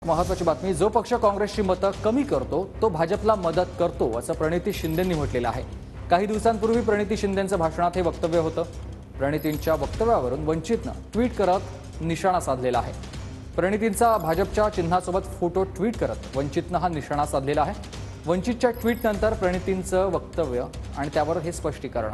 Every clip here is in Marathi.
महत्त्वाची बातमी, जो पक्ष काँग्रेसची मतं कमी करतो तो भाजपला मदत करतो असं प्रणिती शिंदेंनी म्हटलेलं आहे। काही दिवसांपूर्वी प्रणिती शिंदेंचं भाषणात हे वक्तव्य होतं। प्रणितींच्या वक्तव्यावरून वंचितनं ट्विट करत निशाणा साधलेला आहे। प्रणितींचा भाजपच्या चिन्हासोबत फोटो ट्विट करत वंचितनं हा निशाणा साधलेला आहे। वंचितच्या ट्विटनंतर प्रणितींचं वक्तव्य आणि त्यावर हे स्पष्टीकरण।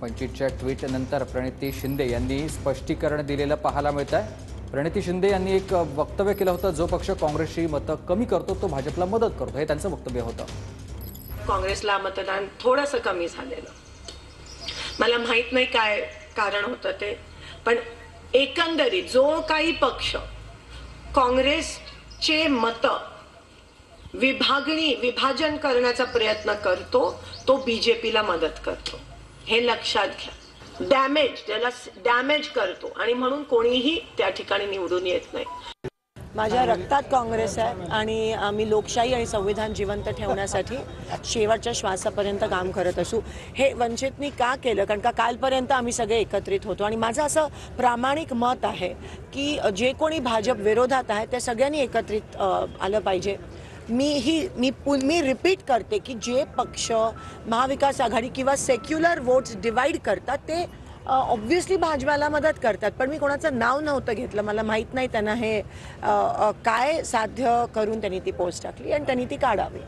वंचितच्या ट्विटनंतर प्रणिती शिंदे यांनी स्पष्टीकरण दिलेलं पाहायला मिळतंय। प्रणिती शिंदे यांनी एक वक्तव्य केलं होतं, जो पक्ष काँग्रेसची मतं कमी करतो तो भाजपला मदत करतो, हे त्यांचं वक्तव्य होतं। काँग्रेसला मतदान थोडंसं कमी झालेलं, मला माहित नाही काय कारण होतं ते, पण एकंदरीत जो काही पक्ष काँग्रेसचे मतं विभाजन करण्याचा प्रयत्न करतो तो बीजेपीला मदत करतो, हे लक्षात घ्या। डॅमेज करतो आणि म्हणून कोणीही त्या ठिकाणी निवडून येत नाही। माझ्या रक्तात काँग्रेस आहे आणि आम्ही लोकशाही आणि संविधान जिवंत ठेवण्यासाठी शेवटच्या श्वासापर्यंत काम करत असू। हे वंचितनी का केलं? कारण का कालपर्यंत आम्ही सगळे एकत्रित होतो आणि माझं असं प्रामाणिक मत आहे की जे कोणी भाजप विरोधात आहे ते सगळ्यांनी एकत्रित आलं पाहिजे। मी रिपीट करते की जे पक्ष महाविकास आघाडी किंवा सेक्युलर वोट्स डिवाइड करतात ते ऑब्व्हियसली भाजपाला मदत करतात, पण मी कोणाचं नाव नव्हतं घेतलं। मला माहीत नाही त्यांना हे काय साध्य करून त्यांनी ती पोस्ट टाकली आणि त्यांनी ती काढावी।